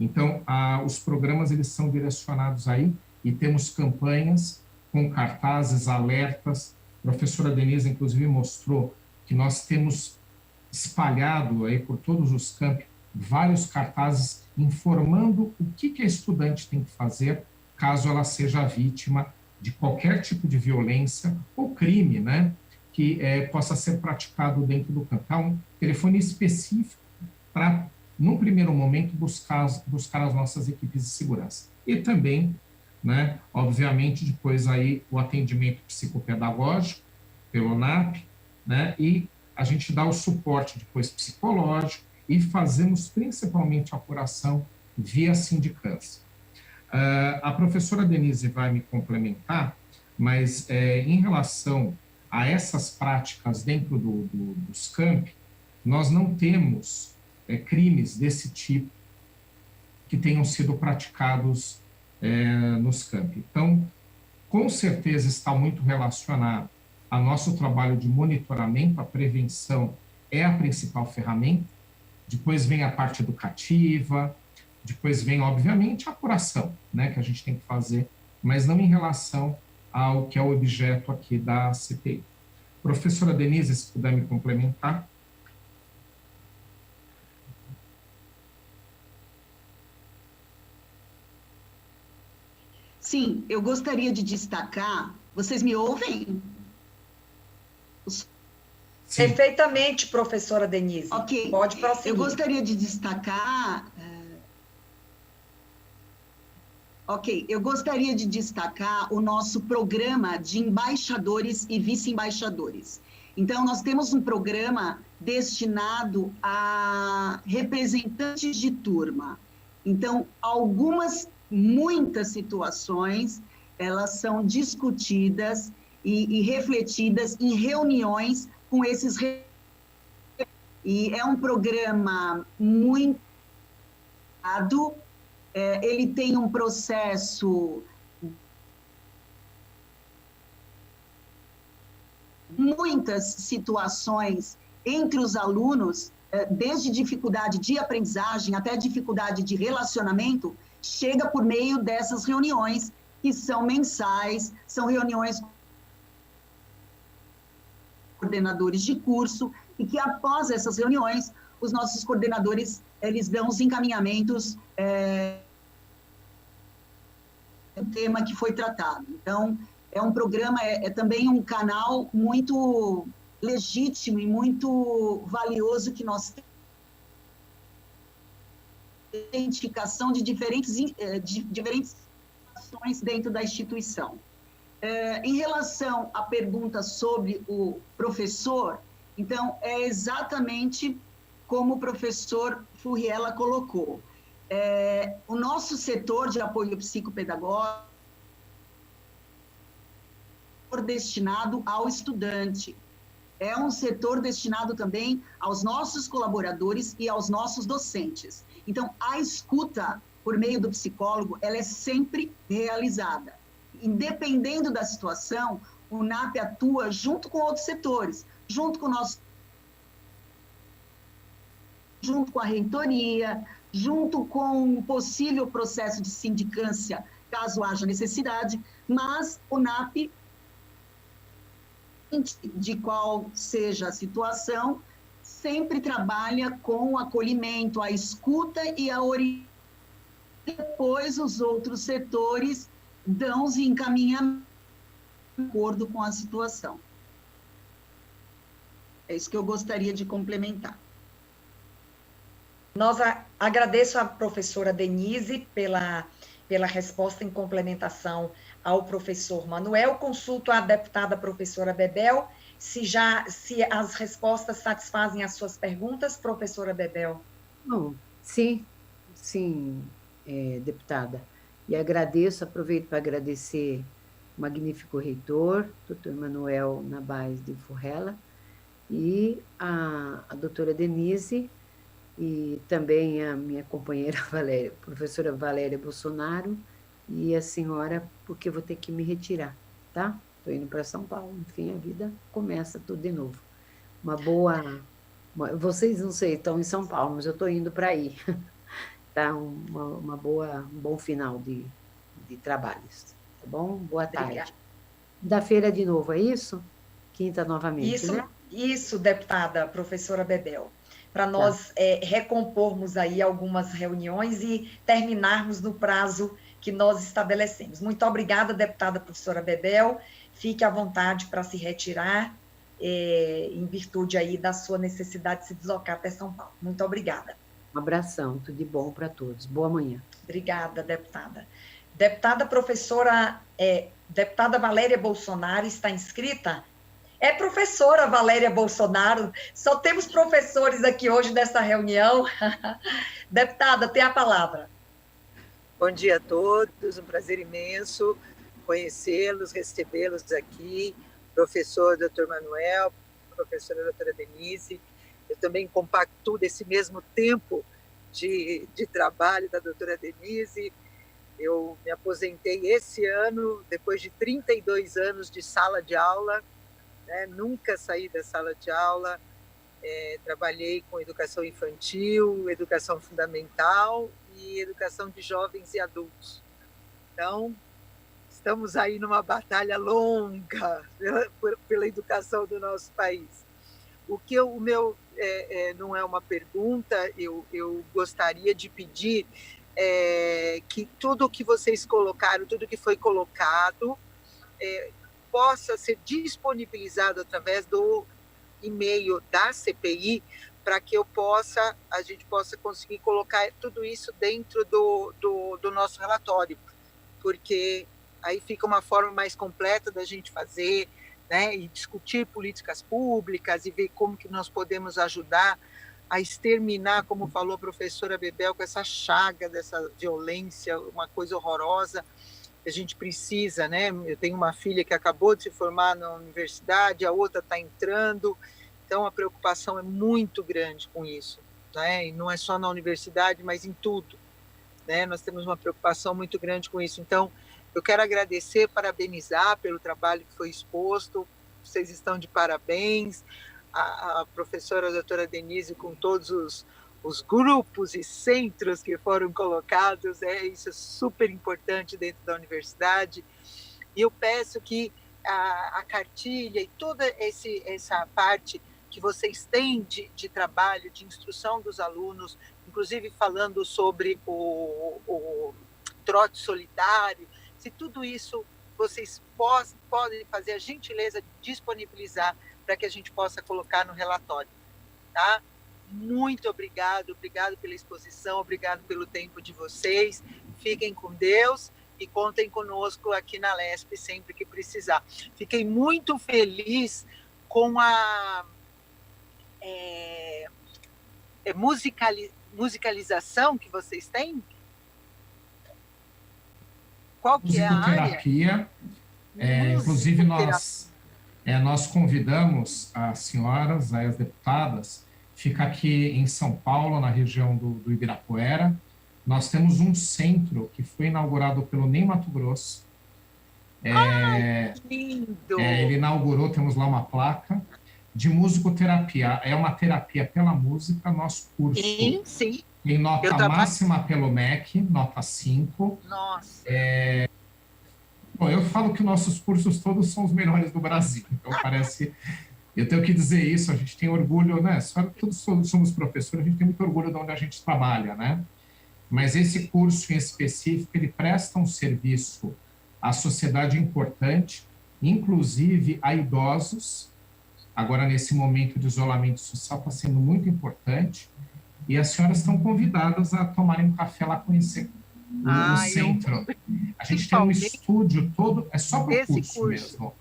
Então, os programas eles são direcionados aí e temos campanhas com cartazes, alertas. A professora Denise, inclusive, mostrou que nós temos espalhado aí por todos os campi vários cartazes informando o que a estudante tem que fazer caso ela seja vítima de qualquer tipo de violência ou crime, né, que possa ser praticado dentro do campo. Então, um telefone específico para, num primeiro momento, buscar as nossas equipes de segurança. E também, né, obviamente, depois aí o atendimento psicopedagógico pelo NAP, né, e a gente dá o suporte depois psicológico e fazemos principalmente a apuração via sindicância. A professora Denise vai me complementar, mas em relação a essas práticas dentro dos campi, nós não temos crimes desse tipo que tenham sido praticados nos campi. Então, com certeza está muito relacionado ao nosso trabalho de monitoramento, a prevenção é a principal ferramenta, depois vem a parte educativa, depois vem, obviamente, a apuração, né, que a gente tem que fazer, mas não em relação ao que é o objeto aqui da CPI. Professora Denise, se puder me complementar. Sim, eu gostaria de destacar... Vocês me ouvem? Sim. Perfeitamente, professora Denise. Ok. Pode prosseguir. Eu gostaria de destacar... eu gostaria de destacar o nosso programa de embaixadores e vice-embaixadores. Então, nós temos um programa destinado a representantes de turma. Então, muitas situações, elas são discutidas e refletidas em reuniões com esses... E é um programa muito... ele tem um processo... Muitas situações entre os alunos, desde dificuldade de aprendizagem até dificuldade de relacionamento, chega por meio dessas reuniões, que são mensais, são reuniões com coordenadores de curso, e que após essas reuniões, os nossos coordenadores, eles dão os encaminhamentos do tema que foi tratado. Então, é um programa, também um canal muito legítimo e muito valioso que nós temos. Identificação de diferentes ações dentro da instituição. Em relação à pergunta sobre o professor, então, é exatamente como o professor Furriela colocou. O nosso setor de apoio psicopedagógico é destinado ao estudante. É um setor destinado também aos nossos colaboradores e aos nossos docentes. Então, a escuta por meio do psicólogo, ela é sempre realizada. Independendo da situação, o NAP atua junto com outros setores, junto com a reitoria, junto com um possível processo de sindicância, caso haja necessidade, mas o NAP, de qual seja a situação, sempre trabalha com o acolhimento, a escuta e a orientação. Depois, os outros setores dão os encaminhamentos de acordo com a situação. É isso que eu gostaria de complementar. Nós agradeço à professora Denise pela resposta em complementação ao professor Manuel. Consulto a deputada professora Bebel, se as respostas satisfazem as suas perguntas, professora Bebel. Bom, sim, deputada. E agradeço, aproveito para agradecer o magnífico reitor, doutor Manuel Nabais de Furrella, e a doutora Denise, e também a minha companheira Valéria, professora Valéria Bolsonaro, e a senhora, porque eu vou ter que me retirar, tá? Estou indo para São Paulo, enfim, a vida começa tudo de novo. Vocês, não sei, estão em São Paulo, mas eu estou indo para aí. Tá? Um bom final de trabalhos. Tá bom? Boa tarde. Da feira de novo, é isso? Quinta novamente, isso, né? Isso, deputada, professora Bebel. Para nós recompormos aí algumas reuniões e terminarmos no prazo que nós estabelecemos. Muito obrigada, deputada professora Bebel. Fique à vontade para se retirar, em virtude aí da sua necessidade de se deslocar até São Paulo. Muito obrigada. Um abração, tudo de bom para todos. Boa manhã. Obrigada, deputada. Deputada professora, deputada Valéria Bolsonaro está inscrita? É professora Valéria Bolsonaro, só temos professores aqui hoje nessa reunião. Deputada, tem a palavra. Bom dia a todos, um prazer imenso conhecê-los, recebê-los aqui, professor Dr. Manuel, professora doutora Denise. Eu também compactuo desse mesmo tempo de trabalho da doutora Denise. Eu me aposentei esse ano, depois de 32 anos de sala de aula, né? Nunca saí da sala de aula, trabalhei com educação infantil, educação fundamental e educação de jovens e adultos. Então, estamos aí numa batalha longa pela educação do nosso país. O meu não é uma pergunta, eu gostaria de pedir que tudo que vocês colocaram, tudo que foi colocado, possa ser disponibilizado através do e-mail da CPI, para que a gente possa conseguir colocar tudo isso dentro do nosso relatório, porque aí fica uma forma mais completa da gente fazer, né, e discutir políticas públicas e ver como que nós podemos ajudar a exterminar, como falou a professora Bebel, com essa chaga dessa violência, uma coisa horrorosa. A gente precisa, né? Eu tenho uma filha que acabou de se formar na universidade, a outra está entrando, então a preocupação é muito grande com isso, né? E não é só na universidade, mas em tudo, né? Nós temos uma preocupação muito grande com isso. Então, eu quero agradecer, parabenizar pelo trabalho que foi exposto, vocês estão de parabéns, a professora a doutora Denise com todos os grupos e centros que foram colocados, isso é super importante dentro da universidade, e eu peço que a cartilha e toda essa parte que vocês têm de trabalho, de instrução dos alunos, inclusive falando sobre o trote solidário, se tudo isso vocês podem fazer a gentileza de disponibilizar para que a gente possa colocar no relatório, tá? Muito obrigado pela exposição, obrigado pelo tempo de vocês, fiquem com Deus e contem conosco aqui na LESP sempre que precisar. Fiquei muito feliz com a musicalização que vocês têm. Qual que é a área? Inclusive nós convidamos as senhoras, as deputadas, fica aqui em São Paulo, na região do Ibirapuera. Nós temos um centro que foi inaugurado pelo NEM Mato Grosso. Que lindo! Ele inaugurou, temos lá uma placa de musicoterapia. É uma terapia pela música, nosso curso. Sim. Em nota máxima pelo MEC, nota 5. Nossa! Bom, eu falo que nossos cursos todos são os melhores do Brasil. Então, parece... Eu tenho que dizer isso, a gente tem orgulho, né? Todos somos professores, a gente tem muito orgulho de onde a gente trabalha, né? Mas esse curso em específico, ele presta um serviço à sociedade importante, inclusive a idosos. Agora, nesse momento de isolamento social, está sendo muito importante. E as senhoras estão convidadas a tomarem um café lá, conhecer o centro. A gente tem um estúdio todo, é só para o curso mesmo.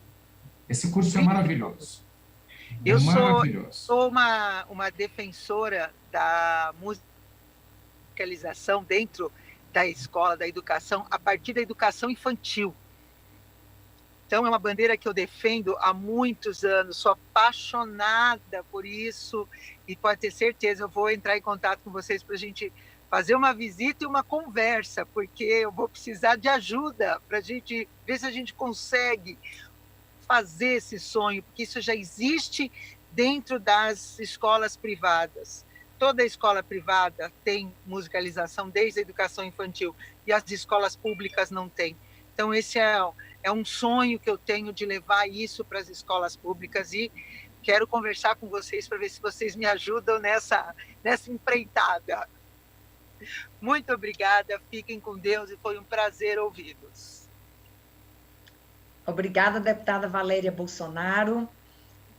Esse curso é maravilhoso. Eu sou uma defensora da musicalização dentro da escola, da educação, a partir da educação infantil. Então, é uma bandeira que eu defendo há muitos anos, sou apaixonada por isso, e pode ter certeza, eu vou entrar em contato com vocês para a gente fazer uma visita e uma conversa, porque eu vou precisar de ajuda para a gente ver se a gente consegue fazer esse sonho, porque isso já existe dentro das escolas privadas. Toda escola privada tem musicalização desde a educação infantil, e as escolas públicas não têm. Então, esse é um sonho que eu tenho de levar isso para as escolas públicas, e quero conversar com vocês para ver se vocês me ajudam nessa empreitada. Muito obrigada, fiquem com Deus e foi um prazer ouvi-los. Obrigada, deputada Valéria Bolsonaro.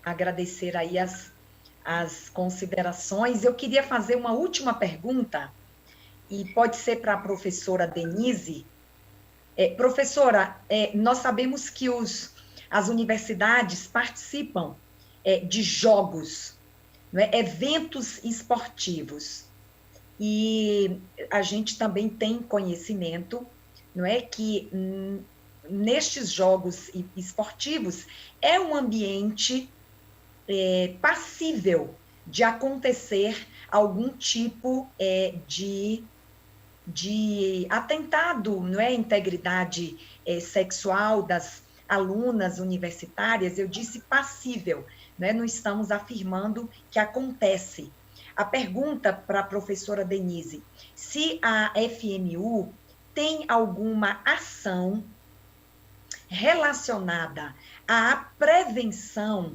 Agradecer aí as considerações. Eu queria fazer uma última pergunta, e pode ser para a professora Denise. Professora, nós sabemos que as universidades participam de jogos, não é? Eventos esportivos. E a gente também tem conhecimento, não é, que nestes jogos esportivos é um ambiente passível de acontecer algum tipo de atentado, não é, integridade sexual das alunas universitárias. Eu disse passível, né? Não estamos afirmando que acontece. A pergunta para a professora Denise: se a FMU tem alguma ação relacionada à prevenção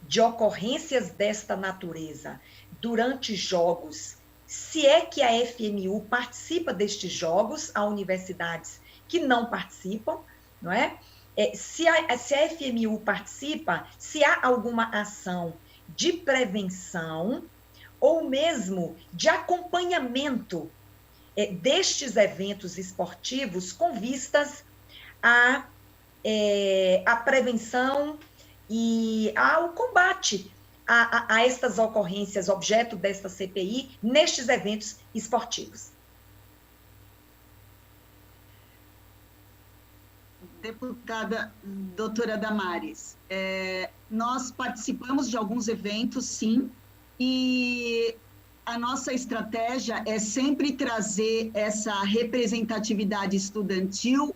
de ocorrências desta natureza durante jogos, se é que a FMU participa destes jogos, há universidades que não participam, não é? Se a FMU participa, se há alguma ação de prevenção ou mesmo de acompanhamento destes eventos esportivos com vistas à prevenção e ao combate a estas ocorrências, objeto desta CPI, nestes eventos esportivos. Deputada doutora Damares, nós participamos de alguns eventos, sim, e a nossa estratégia é sempre trazer essa representatividade estudantil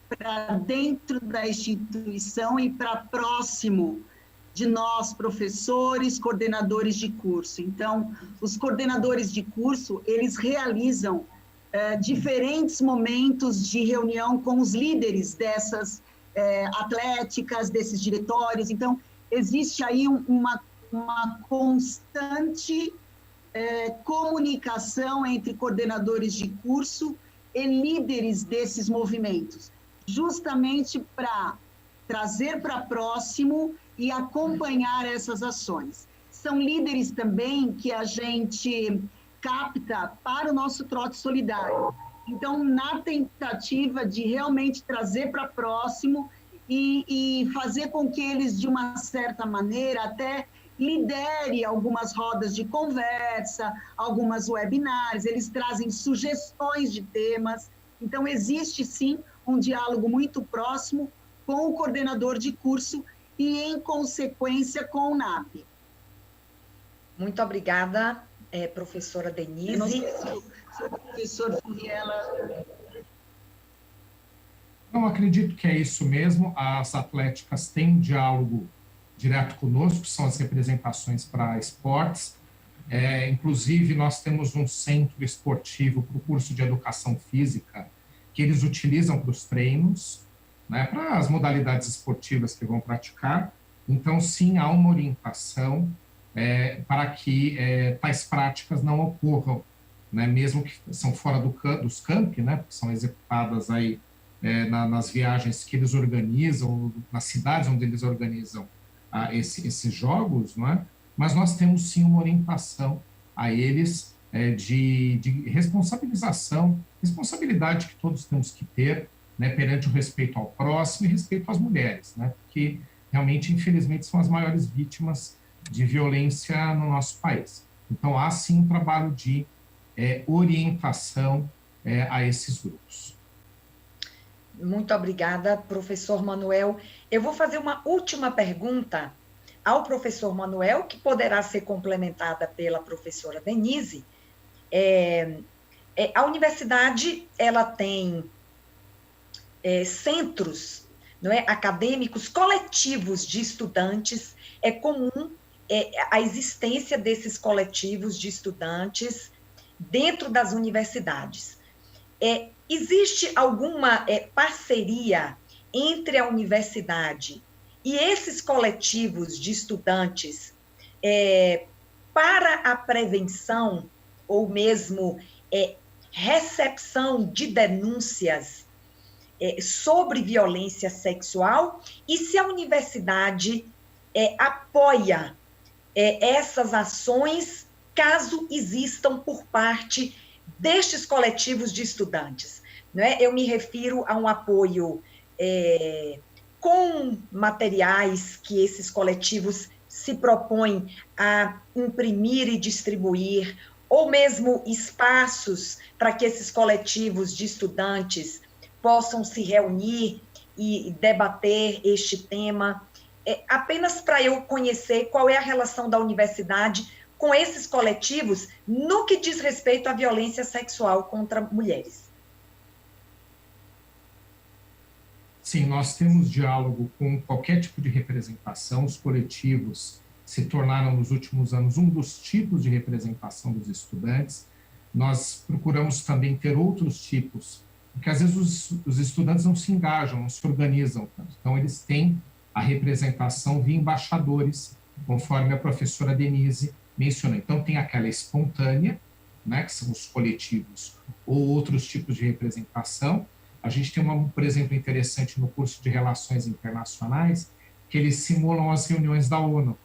para dentro da instituição e para próximo de nós, professores, coordenadores de curso. Então, os coordenadores de curso, eles realizam diferentes momentos de reunião com os líderes dessas atléticas, desses diretórios. Então, existe aí uma constante comunicação entre coordenadores de curso e líderes desses movimentos, justamente para trazer para próximo e acompanhar essas ações. São líderes também que a gente capta para o nosso trote solidário. Então, na tentativa de realmente trazer para próximo e fazer com que eles, de uma certa maneira, até lidere algumas rodas de conversa, algumas webinars, eles trazem sugestões de temas. Então, existe, sim, um diálogo muito próximo com o coordenador de curso e, em consequência, com o NAP. Muito obrigada, professora Denise. Eu não sei se o professor Furiela... Eu acredito que é isso mesmo. As atléticas têm um diálogo direto conosco, que são as representações para esportes. Inclusive, nós temos um centro esportivo para o curso de educação física, que eles utilizam para os treinos, né, para as modalidades esportivas que vão praticar. Então, sim, há uma orientação para que tais práticas não ocorram, né, mesmo que são fora dos campi, né, porque são executadas aí nas viagens que eles organizam, nas cidades onde eles organizam esses jogos, não é? Mas nós temos sim uma orientação a eles de responsabilidade que todos temos que ter, né, perante o respeito ao próximo e respeito às mulheres, né, porque realmente, infelizmente, são as maiores vítimas de violência no nosso país. Então, há sim um trabalho de orientação a esses grupos. Muito obrigada, professor Manuel. Eu vou fazer uma última pergunta ao professor Manuel, que poderá ser complementada pela professora Denise. A universidade, ela tem centros, não é, acadêmicos, coletivos de estudantes. É comum a existência desses coletivos de estudantes dentro das universidades. Existe alguma parceria entre a universidade e esses coletivos de estudantes para a prevenção ou mesmo recepção de denúncias sobre violência sexual? E se a universidade apoia essas ações, caso existam por parte destes coletivos de estudantes, não é? Eu me refiro a um apoio com materiais que esses coletivos se propõem a imprimir e distribuir, ou mesmo espaços para que esses coletivos de estudantes possam se reunir e debater este tema, apenas para eu conhecer qual é a relação da universidade com esses coletivos no que diz respeito à violência sexual contra mulheres. Sim, nós temos diálogo com qualquer tipo de representação. Os coletivos se tornaram, nos últimos anos, um dos tipos de representação dos estudantes. Nós procuramos também ter outros tipos, porque às vezes os estudantes não se engajam, não se organizam tanto. Então, eles têm a representação via embaixadores, conforme a professora Denise mencionou. Então, tem aquela espontânea, né, que são os coletivos, ou outros tipos de representação. A gente tem, por exemplo, interessante no curso de Relações Internacionais, que eles simulam as reuniões da ONU.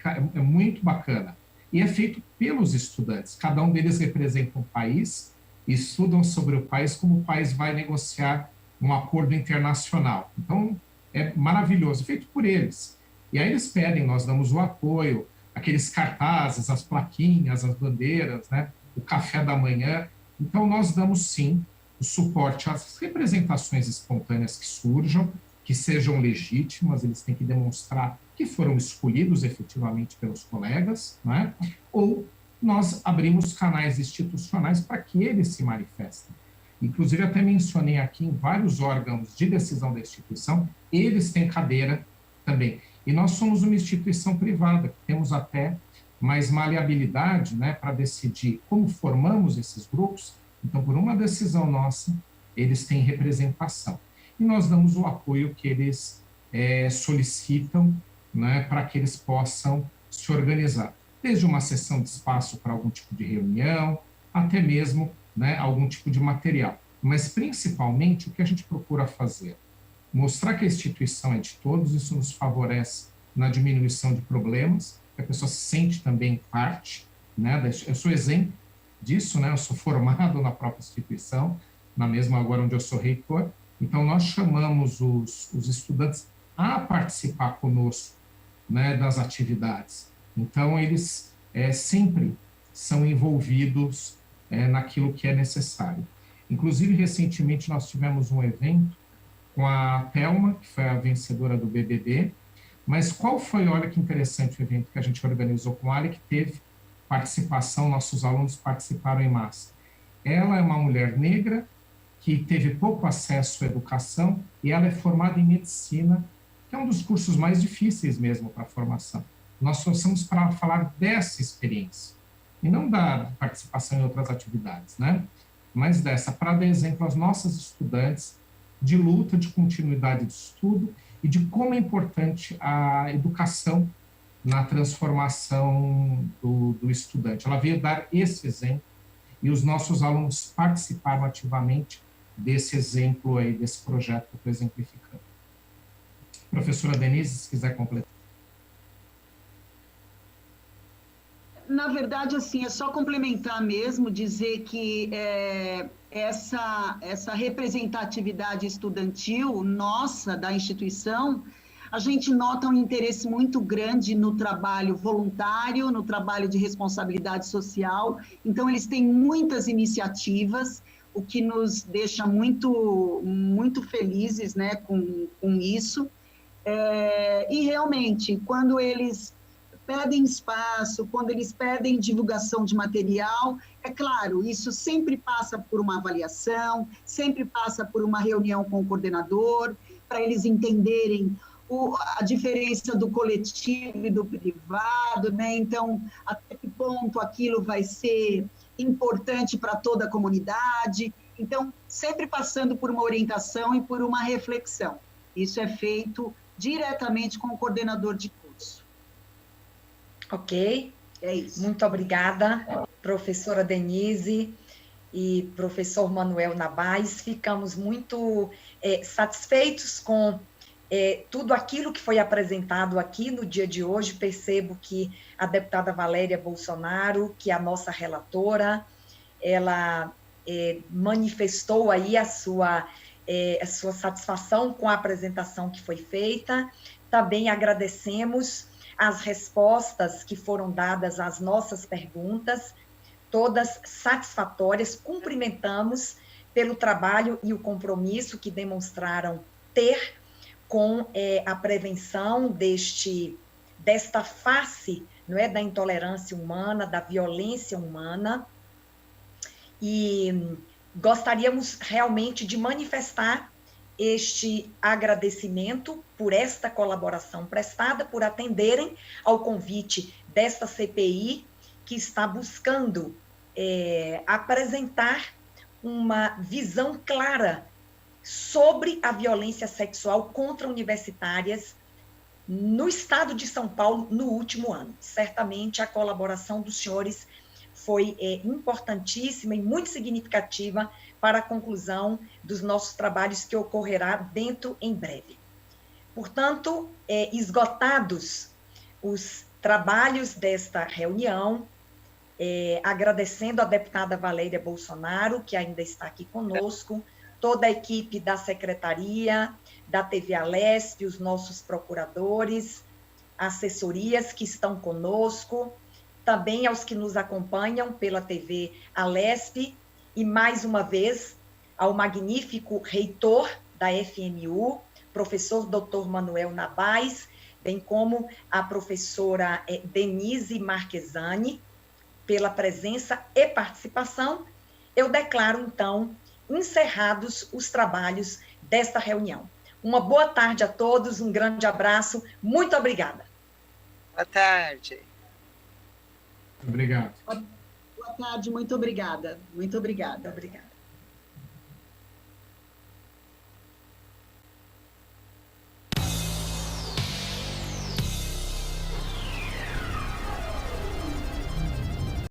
É muito bacana. E é feito pelos estudantes. Cada um deles representa um país e estudam sobre o país, como o país vai negociar um acordo internacional. Então, é maravilhoso, feito por eles. E aí eles pedem, nós damos o apoio, aqueles cartazes, as plaquinhas, as bandeiras, né? O café da manhã. Então, nós damos, sim, o suporte às representações espontâneas que surjam, que sejam legítimas, eles têm que demonstrar que foram escolhidos efetivamente pelos colegas, né? Ou nós abrimos canais institucionais para que eles se manifestem. Inclusive, até mencionei aqui em vários órgãos de decisão da instituição, eles têm cadeira também. E nós somos uma instituição privada, que temos até mais maleabilidade, né, para decidir como formamos esses grupos. Então, por uma decisão nossa, eles têm representação. E nós damos o apoio que eles solicitam, né, para que eles possam se organizar. Desde uma sessão de espaço para algum tipo de reunião, até mesmo, né, algum tipo de material. Mas, principalmente, o que a gente procura fazer? Mostrar que a instituição é de todos, isso nos favorece na diminuição de problemas, que a pessoa se sente também parte, né? Eu sou exemplo disso, né? Eu sou formado na própria instituição, na mesma agora onde eu sou reitor. Então, nós chamamos os estudantes a participar conosco, né, das atividades. Então, eles sempre são envolvidos naquilo que é necessário. Inclusive, recentemente, nós tivemos um evento com a Thelma, que foi a vencedora do BBB, mas qual foi, olha que interessante o evento que a gente organizou com ela, que teve participação, nossos alunos participaram em massa. Ela é uma mulher negra que teve pouco acesso à educação e ela é formada em medicina, que é um dos cursos mais difíceis mesmo para a formação. Nós trouxemos para falar dessa experiência, e não da participação em outras atividades, né? Mas dessa, para dar exemplo às nossas estudantes de luta, de continuidade de estudo e de como é importante a educação na transformação do estudante. Ela veio dar esse exemplo e os nossos alunos participaram ativamente desse exemplo aí, desse projeto que eu estou exemplificando. Professora Denise, se quiser completar. Na verdade, assim, é só complementar mesmo, dizer que essa representatividade estudantil nossa, da instituição, a gente nota um interesse muito grande no trabalho voluntário, no trabalho de responsabilidade social. Então, eles têm muitas iniciativas. o que nos deixa muito, muito felizes, né, com isso. E realmente, quando eles pedem espaço, quando eles pedem divulgação de material, é claro, isso sempre passa por uma avaliação, sempre passa por uma reunião com o coordenador, para eles entenderem a diferença do coletivo e do privado, né? Então, até que ponto aquilo vai ser importante para toda a comunidade. Então, sempre passando por uma orientação e por uma reflexão. Isso é feito diretamente com o coordenador de curso. Ok. É isso. Muito obrigada, professora Denise e professor Manuel Nabais. Ficamos muito satisfeitos com tudo aquilo que foi apresentado aqui no dia de hoje. Percebo que a deputada Valéria Bolsonaro, que é a nossa relatora, ela manifestou aí a sua satisfação com a apresentação que foi feita. Também agradecemos as respostas que foram dadas às nossas perguntas, todas satisfatórias. Cumprimentamos pelo trabalho e o compromisso que demonstraram ter com a prevenção desta face, não é, da intolerância humana, da violência humana. E gostaríamos realmente de manifestar este agradecimento por esta colaboração prestada, por atenderem ao convite desta CPI, que está buscando apresentar uma visão clara sobre a violência sexual contra universitárias no estado de São Paulo no último ano. Certamente a colaboração dos senhores foi importantíssima e muito significativa para a conclusão dos nossos trabalhos, que ocorrerá dentro em breve. Portanto, esgotados os trabalhos desta reunião, agradecendo a deputada Valéria Bolsonaro, que ainda está aqui conosco, toda a equipe da Secretaria, da TV Alesp, os nossos procuradores, assessorias que estão conosco, também aos que nos acompanham pela TV Alesp, e mais uma vez ao magnífico reitor da FMU, professor Dr. Manuel Nabais, bem como a professora Denise Marquesani, pela presença e participação. Eu declaro, então, encerrados os trabalhos desta reunião. Uma boa tarde a todos, um grande abraço, muito obrigada. Boa tarde. Obrigado. Boa tarde, muito obrigada. Muito obrigada. Obrigada.